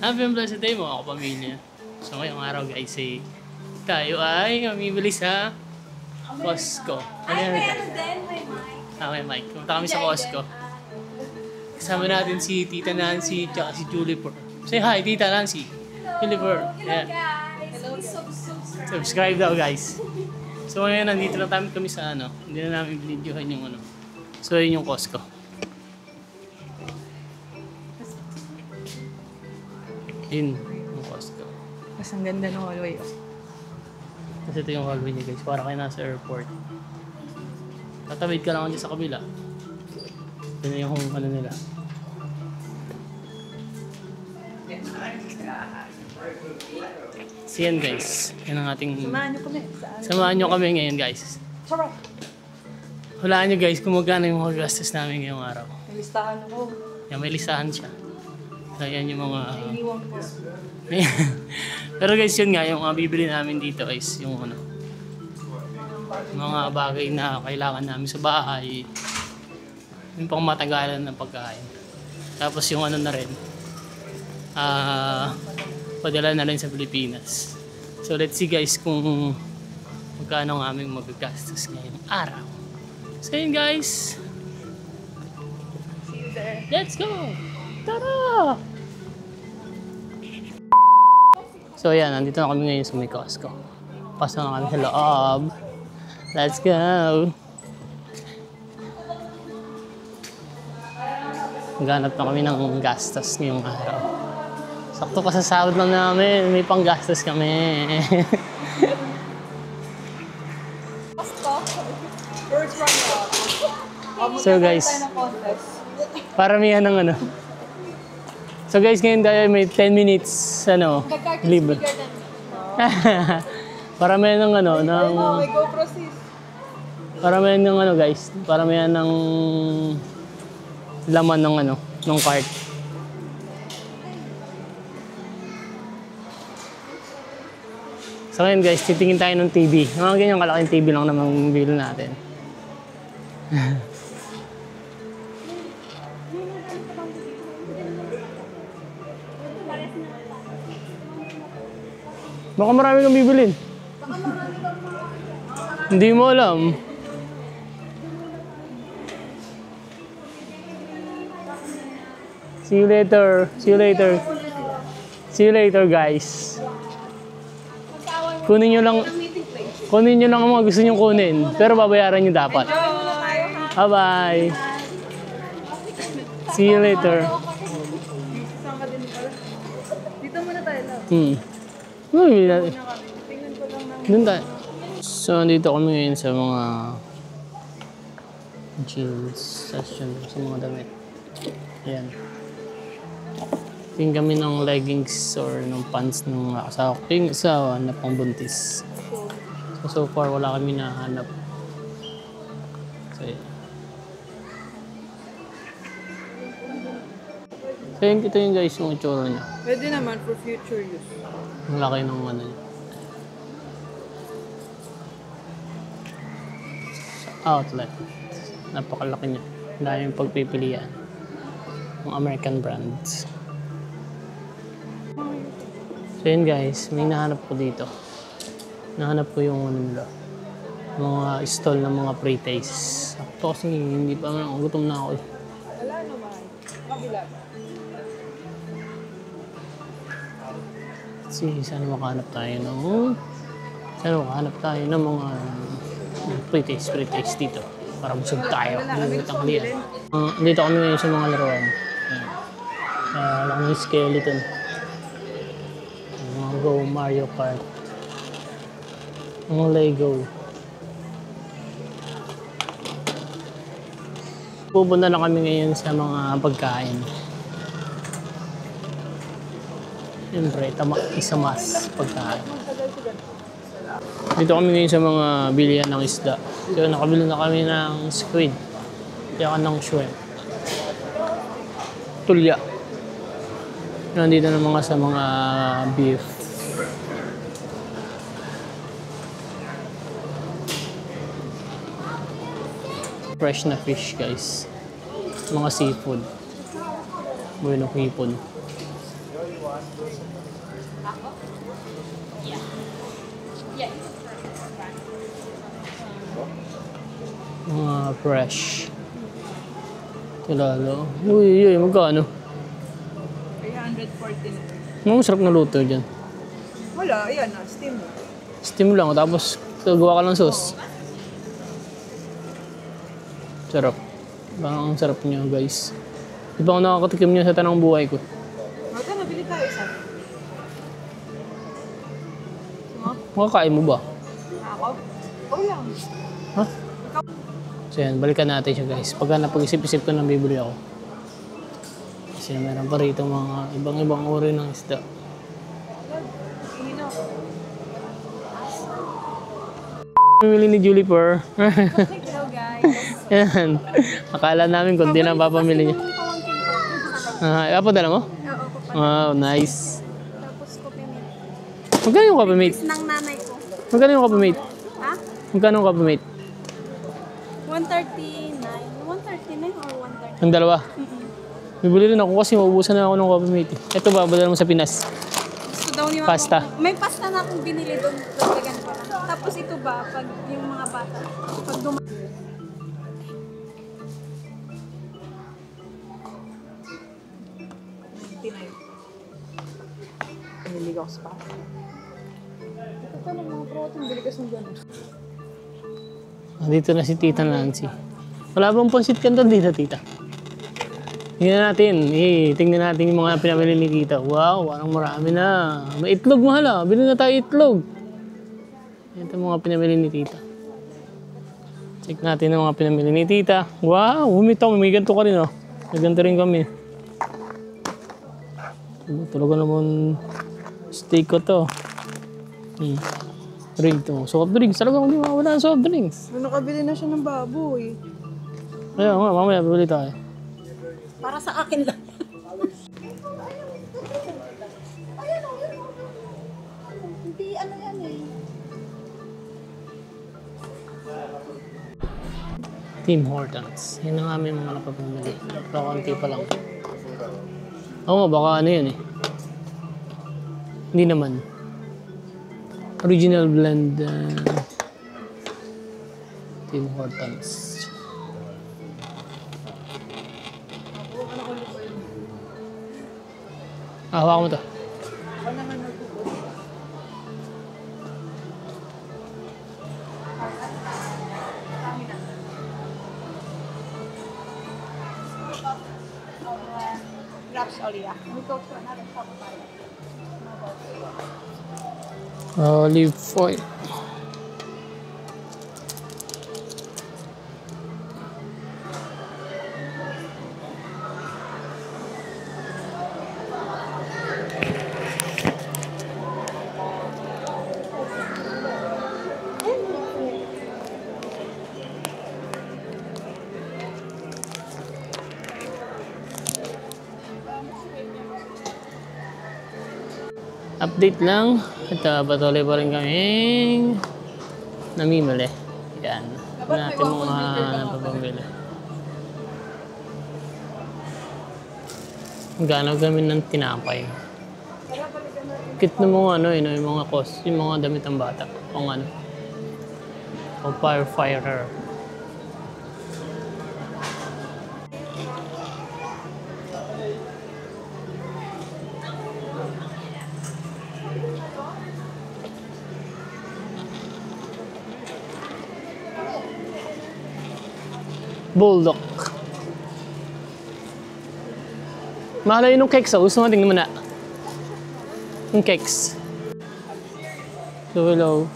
Happy and blessed day mga kapamilya. So ngayong araw guys, tayo ay mamibili sa Costco. Ano yan? May mic. Pumunta kami sa Costco. Kasama natin si Tita Nancy at si Julie Pearl. Say hi, Tita Nancy. Julie Pearl. Yeah. Hello, Subscribe daw guys. So ngayon nandito lang kami sa ano. Hindi na namin binidyohan yung ano. So yun yung Costco. Yun yung Costco. Mas ang ganda ng hallway. Kasi ito yung hallway niya guys. Para kayo nasa airport. Tatawid ka lang dyan sa kabila. Ito na yung ano nila. So yan guys. Yan ang ating... Samahan niyo kami. Samahan nyo kami ngayon guys. Sarap! Hulaan nyo guys kung magkano yung mga gastos namin ngayong araw. May listahan ako. Yan, may listahan siya. So yan yung mga... Iniwang ko. Pero guys yun nga, yung bibili namin dito is yung ano, mga bagay na kailangan namin sa bahay. Yung pang matagalan ng pagkain. Tapos yung ano na rin, padala na rin sa Pilipinas. So let's see guys kung magkano ang aming magagastos ngayong araw. So yun guys. See you there. Let's go! Tara! So ayan, nandito na kami ngayon sa may Costco. Pasok na kami sa loob. Let's go! Maghanap na kami ng gastos ngayong araw. Sakto pa sa sahod lang namin, may panggastos kami. Costco. First run out. So guys, paramihan ng ano. So guys, ngayon tayo may 10 minutes ano, libre. Paramihan ng ano, ng... May GoPro sis. Paramihan ng ano guys, paramihan ng laman ng ano, ng cart. So ngayon guys, titingin tayo ng TV. Mga ganyan kalaking TV lang naman bili natin. Baka marami kang bibilin. Hindi mo alam. See you later. See you later. See you later guys. Kunin nyo lang ang mga gusto nyo kunin. Pero babayaran nyo dapat. Bye-bye. See you later. Dito muna tayo lang. Tingnan ko lang ng... doon tayo. So, nandito kami ngayon sa mga jeans section, sa mga damit. Ayan. Tingin kami ng leggings or ng pants ng asawa ko. Yung asawa na pangbuntis. So far, wala kami nahanap. So, ayan. So, ito yung guys, yung itsura niya. Pwede naman for future use. Ang laki ng ano niya. Outlet. Napakalaki niya. Dahil yung pagpipilian. Yung American brands. So yun guys, may nahanap ko dito. Nahanap ko yung ano nila. Mga stall ng mga pre-taste. Ito kasi hindi pa man, gutom na ako eh. Wala naman. Kabila. Sana makahanap tayo ng mga pre-taste dito. Para busog tayo. Dito kami ngayon sa mga laruan. Lang yung skeleton. Mga Go Mario Kart. Mga Lego. Pupunta na kami ngayon sa mga pagkain. Siyempre, isa mas pagkain. Dito kami ngayon sa mga bilihan ng isda. So, nakabili na kami ng squid. Kaya ng shrimp. Tulya. Nandito na mga sa mga beef. Fresh na fish guys. Mga seafood. Buenong hipon. Mga fresh. Tilalo. Uy, magkano? 340 na. Masarap na luto dyan. Wala, ayan na, steam. Steam lang, tapos gagawa ka ng sauce. Sarap. Baka ang sarap niya, guys. Di ba ako nakakatikim niya sa tanang buhay ko? Mata, nabili tayo isa. Makakain mo ba? Ako? Oo lang. Ha? So yan, balikan natin siya, guys. Pagka napag-isip-isip ko nang bibili ako. Kasi meron pa rito mga ibang-ibang uri ng isda. Hino. Pamili ni Julie per. Hello guys. Yan. Akala namin kung di na papamili niya. Apo dala mo? Oo, po. Wow, nice. Tapos coffee milk. Magkano yung coffee mate? Ng nanay ko. Magkano yung coffee mate? Ha? Magkano yung coffee mate? 139. 139 or 130? Ang dalawa. Bibili rin ako kasi maubusan na ako ng coffee mate. Ito ba, badala mo sa Pinas? Gusto daw ni mama Pasta. ko- May pasta na akong binili doon. Dagdagan ko lang. Tapos ito ba, pag yung mga bata, pag Tinay. Niligaw ako sa pasta. Ito pa ng mga protein, bili ka sa gano'n. Dito na si Tita Nancy. Wala bang pansit canton dito, Tita? Tingnan natin. Tingnan natin yung mga pinamili ni Tita. Wow, parang marami na. May itlog, mahal ah. Bili na tayo itlog. Ito yung mga pinamili ni Tita. Check natin yung mga pinamili ni Tita. Wow, humitaw. May ganito ka rin oh. May ganito rin kami. Talaga naman steak ko to. Drink to. Soft drinks. Talagang hindi mawala ang soft drinks. Nakabili na siya ng baboy. Ayun nga, mamaya bibili tayo. para sa akin lang. Hindi ano yan eh. Tim Hortons. Yan ang aming mga napapamili. Kakunti pa lang. Oo, baka ano yun eh. Hindi naman. Original blend. Tim Hortons. Hawakan mo to. Ako naman nagpupos. Wraps Olia. We go to another shop. Olive oil. Update lang. At patuloy pa rin kaming namimili. Yan. Natin mga napapamili. Gano'n kami ng tinapay. Kit na mga ano yun, yung mga cost, yung mga damit ng bata. Pang ano. O firefighter. Bulldog. Mahal yun yung cakes. Gusto mo tingnan mo na. Yung cakes. So hello.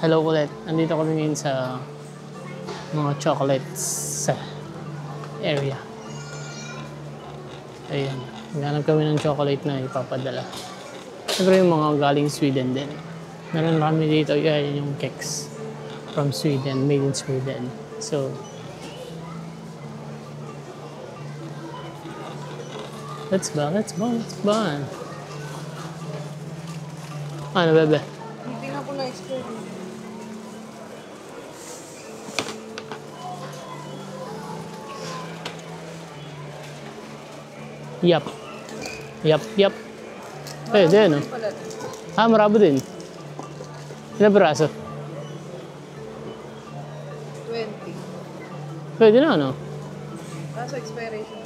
Hello ulit. Nandito kami ngayon sa mga chocolates area. Ayan. Ganap kami ng chocolate na ipapadala. Siyempre yung mga galing Sweden din. Meron kami dito. Yan yung cakes. From Sweden. Made in Sweden. So, let's ba? Ano, bebe? Hindi nga po na-explain. Yup. Pwede, ano? Ah, marabo din. Ilang braso? 20. Pwede na, ano? Kaso expiration.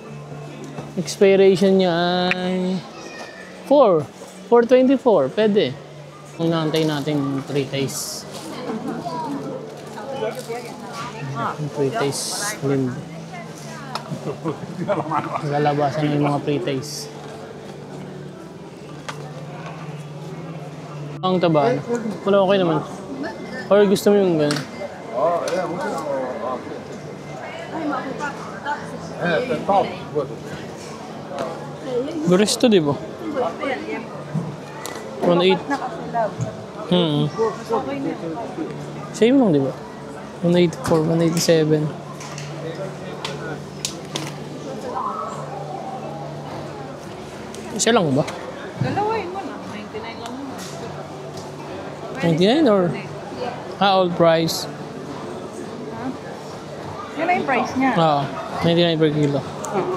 Expiration niya ay 424. Pwede. Kung naantay natin 3 days. 3 days. Lind. Lalabasan na yung mga pre-taste. Ang taba. Wala, okay naman. Or gusto mo yung gano'n? Gusto, di ba? 1.8. Same lang, di ba? 184, 187. Isa lang ba? Dalawain mo na. 99 lang mo. 99 or? Old price. Yan na yung price niya. Oo, 99 per kilo. Oo.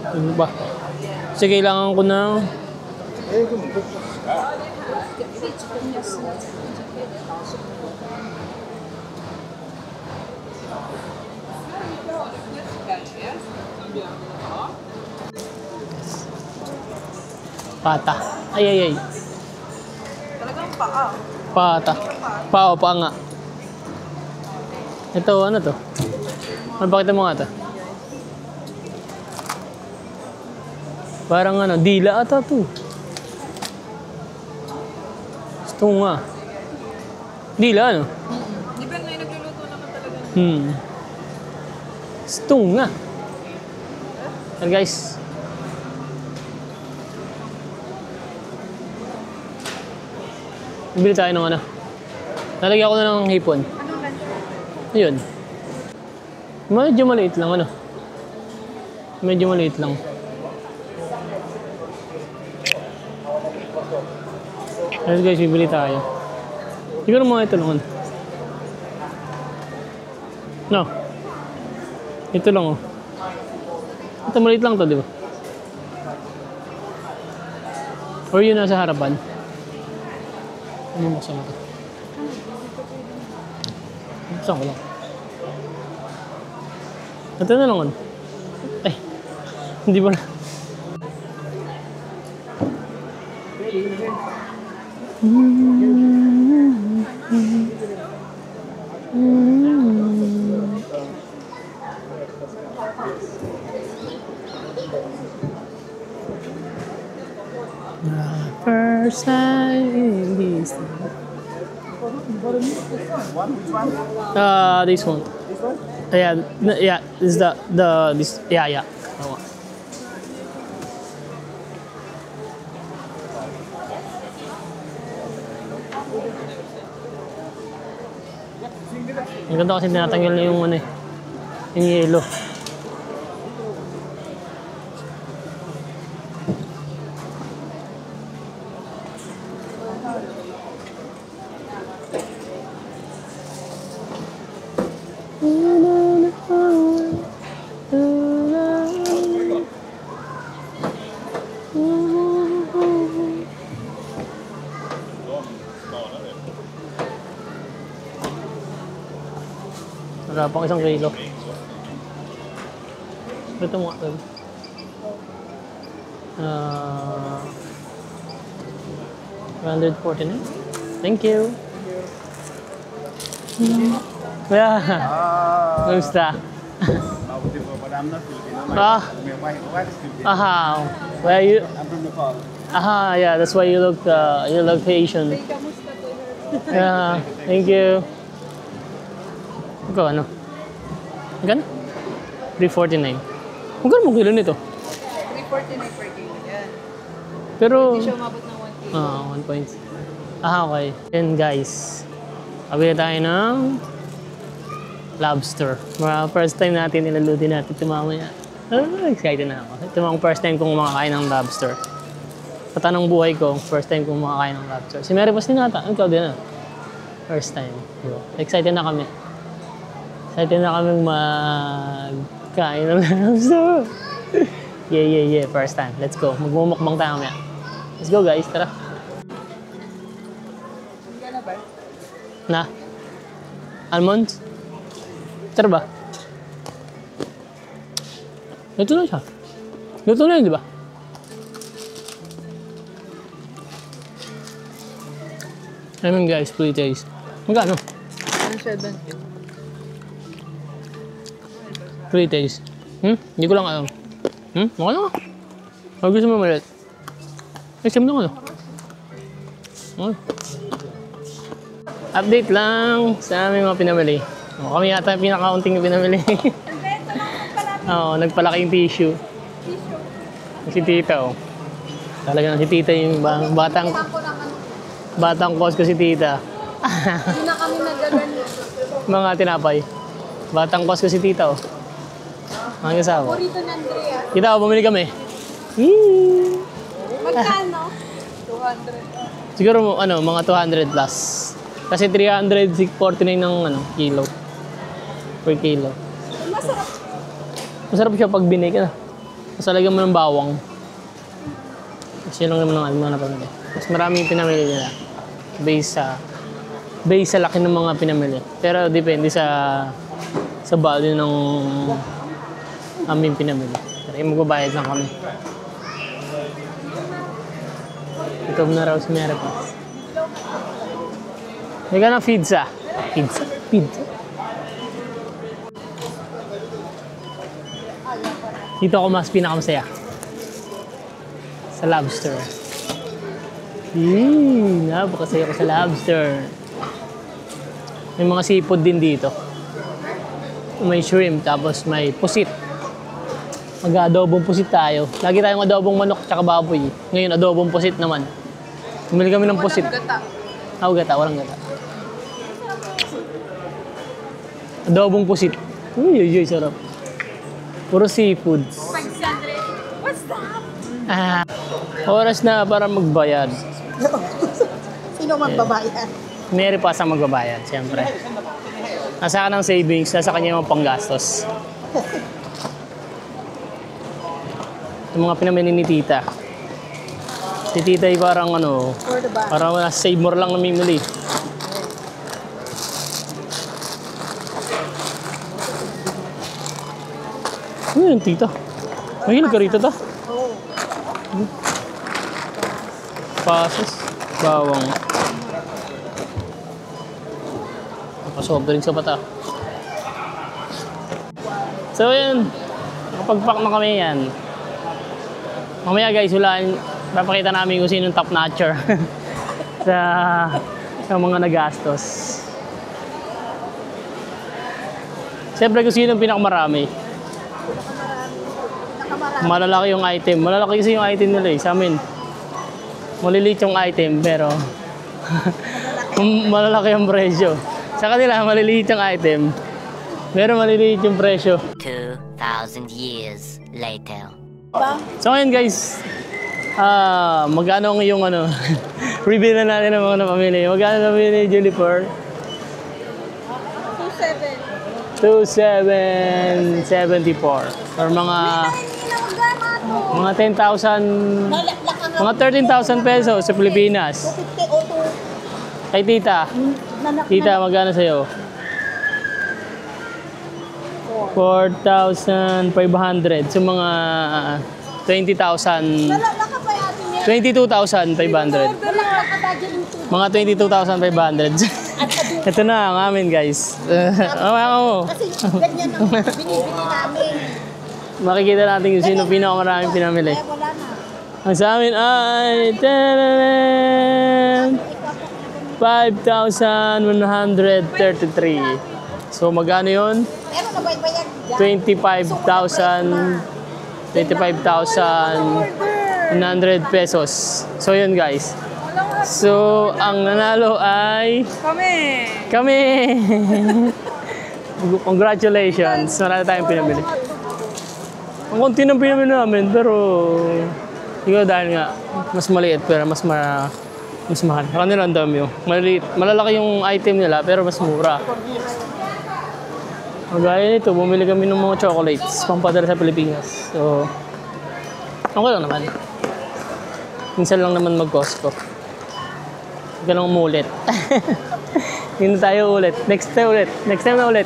Ano ba? Kasi kailangan ko ng... Pata. Ay. Talagang paa. Pata. Pao, pa nga. Ito, ano to? Ano, pakita mo nga to? Parang ano, dila ata to. Ito nga. Dila, ano? Di ba na yung nagluluto naman talaga? Ito nga. And guys. Bili tayo ng ano. Nalagyan ko na ng hipon. Anong lunch? Ayun. Medyo maliit lang, ano. Medyo maliit lang. Ayun guys, bibili tayo. Siguro mga ito lang. No. Ito lang, oh. Ito maliit lang to, di ba? Or yun nasa harapan. Ano mo sa ito? Buksan ko lang. Ito na lang, ano. Ay. Hindi ba na? First time in this. This one. Yeah. This is this. Yeah. Oh. Ang ganda kasi tinatanggal na yung ano eh, yung yelo. Wala pang 1 kilo. Ito mo. 149. Thank you. Yeah. Kamusta? Aha. Where you? I'm from Nepal. Aha, yeah. That's why you look Asian. Yeah. Thank you. Ikaw ano? Magkano? 349. Magkano mo kilo nito? 349 per kilo yan. Pero... Hindi siya umabot ng 1 kilo. 1 point. Okay. And guys, pabili tayo ng lobster. First time natin nilaluti natin ito mamaya. Excited na ako. Ito ang first time kong makakain ng lobster. Sa tanong buhay ko, first time kong makakain ng lobster. Si Mary Paz din nata. Ikaw din na. First time. Excited na kami. Excited na kami Kain ng lobster. Yeah. First time. Let's go. Magmumukbang tayo mamaya. Let's go guys, tara. Na? Almonds? Tara ba? Luto na siya. Luto na yun, di ba? Ayun guys, free taste. Magkano? 170. Free taste. Hindi ko lang alam. Okay lang. Pag gusto mo malit. Sim na ko na. Okay. Update lang sa aming mga pinamili. Kami yata yung pinakaunting yung pinamili. Oo, nagpalaki yung tissue. Si tita, oh. Talaga si tita yung batang Costco si tita. Hindi na kami nagaganito. Mga tinapay. Batang Costco si tita, oh. Mga kasama. Burrito ni Andrea. Tita, oh, bumili kami. Magkano? 200. Siguro, mga 200 plus. Kasi 349 ng, kilo. Per kilo. Masarap. Masarap siya pag binig, Masalagyan mo ng bawang. Kasi yun lang naman ang napamili. Mas marami yung pinamili nila. Base sa laki ng mga pinamili. Pero depende sa value ng aming pinamili. Pero magbabayad lang kami. Ito na raw si Mary pa. May ka ng pizza. Pizza. Dito ako mas pinakamasaya. Sa lobster. Napakasaya ko sa lobster. May mga seafood din dito. May shrimp, tapos may pusit. Mag-adobong pusit tayo. Lagi tayong adobong manok tsaka baboy. Ngayon, adobong pusit naman. Bumili kami ng pusit. Walang gata. Walang gata. Adobong pusit. Uy, sarap. Puro seafoods. 600. What's that? Oras na para magbayad. Sino magbabayad? Mary pa sa magbabayad, siyempre. Nasa ka ng savings, nasa kanya yung panggastos. Yung mga pinamili ni tita. Si tita ay parang For the back. parang save more lang namimili. Ano yun, tita? Mahilig ka rito, ta? Oo. Pasos, bawang. Soft drinks ka pa ta. So yun, nakapag-pack na kami yan. Mamaya guys, papakita namin kung sinong top notcher sa mga nagastos. Siyempre kung sinong pinakamarami. Malalaki yung item. Malalaki kasi yung item nila sa amin. Maliliit yung item pero malalaki yung presyo. Sa kanila, maliliit yung item. Pero maliliit yung presyo. 2,000 years later. So ngayon guys, magkano yung reveal na natin ng mga napamili. Magkano napamili ni Jennifer? 2,774. Or mga 10,000, mga 13,000 pesos sa Pilipinas. 250 o 2. Kay tita. Tita, magkano sa'yo? 4,500. So mga 20,000. 22,500. Mga 22,500. Ito na ang amin guys. Kasi ganyan ang binibili namin. Makikita natin kung sino pinakamaraming pinamili. Kaya wala na. Ang sa amin ay 5,133. So magkano yun? Pero nabayad dyan. 25,100 pesos. So yun guys. So ang nanalo ay kami. Congratulations. Marami tayong pinamili. Ang konti ng pinamili namin pero ikaw dahil nga mas maliit pero mas mahal. Sa kanila ang dami yung maliit. Malalaki yung item nila pero mas mura. Gaya nito, bumili kami ng mga chocolates pampadala sa Pilipinas. So, okay lang naman. Minsan lang naman mag-Costco. Ganang umulit. Hindi na tayo ulit. Next time ulit. Next time na ulit.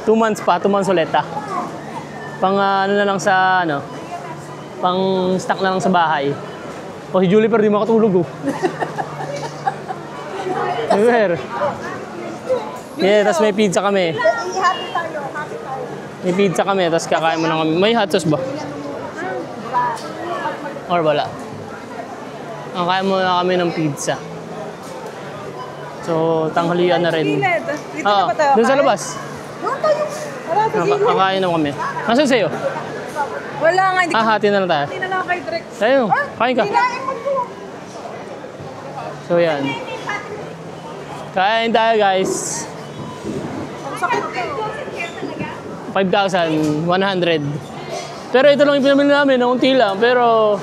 2 months pa. 2 months ulit Pang ano na lang sa ano. Pang stock na lang sa bahay. O si Julie pero di makatulog Ever. Yeah, tapos may pizza kami. May pizza kami, tapos kakain mo na kami. May hot sauce ba? Or wala? Kakain mo na kami ng pizza. So, tanghalian na rin. Dito na ba tayo? Doon sa labas. Doon tayo. Wala, sa gilid. Kakain na kami. Nasaan sa'yo? Wala nga, hindi ko. Hati na lang tayo. Hindi na lang kay Drek. Tayo, kain ka. Kinain mo po. So, yan. Kain tayo, guys. Ang sakit ko. 5,100. Pero ito lang yung pinamili namin, naunti lang. Pero,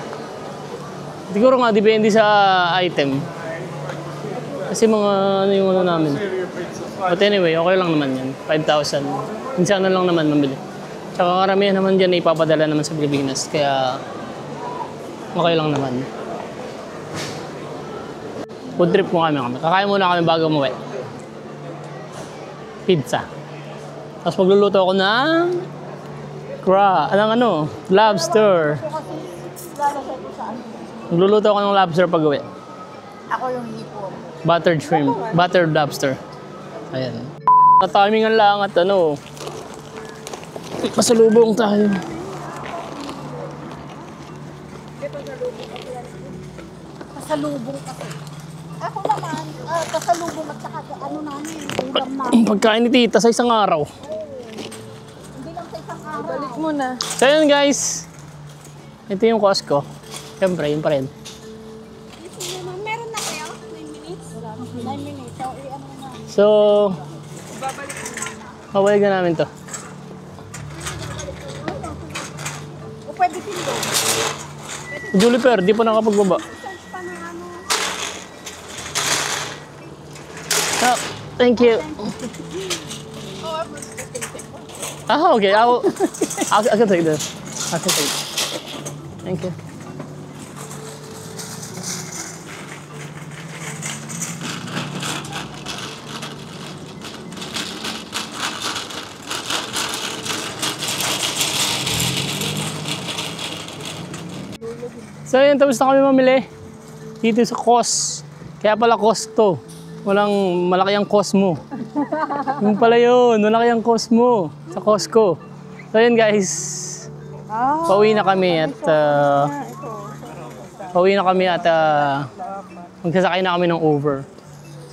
siguro nga, depende sa item. Kasi mga ano yung ano namin. But anyway, okay lang naman yan. 5,000. Minsan na lang naman mabili. Tsaka karamihan naman dyan na ipapadala naman sa Pilipinas. Kaya, okay lang naman. Food trip mo kami. Kakain muna kami bago umuwi. Pizza. Tapos magluluto ako ng lobster. Magluluto ako ng lobster pag uwi. Ako yung hipon. Buttered shrimp. Buttered lobster. Ayan. Natimingan lang at ano. Pasalubong tayo. Pasalubong kasi. Ako naman, pasalubong at saka ano namin, ulam namin. Pagkain ni tita sa isang araw. Hindi lang sa isang araw. Balik mo na. So yun guys. Ito yung Costco. Siyempre, yun pa rin. Meron na kayo? 9 minutes? 9 minutes. So, ano na. So, babalik na namin to. O pwede sindo. Julie Per, di pa nakapagbaba. Search pa ng ano. Oh, thank you. Okay. I can take this. I can take it. Thank you. So yun, tapos na kami mamili dito sa COS. Kaya pala COS to. Walang malaki ang Cosmo. Yung pala yun, malaki ang Cosmo sa Costco. So yun guys, pauwi na kami at magsasakay na kami ng Uber.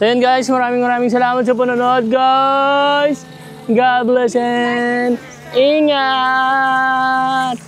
So yun guys, maraming salamat sa panonood guys. God bless and ingat!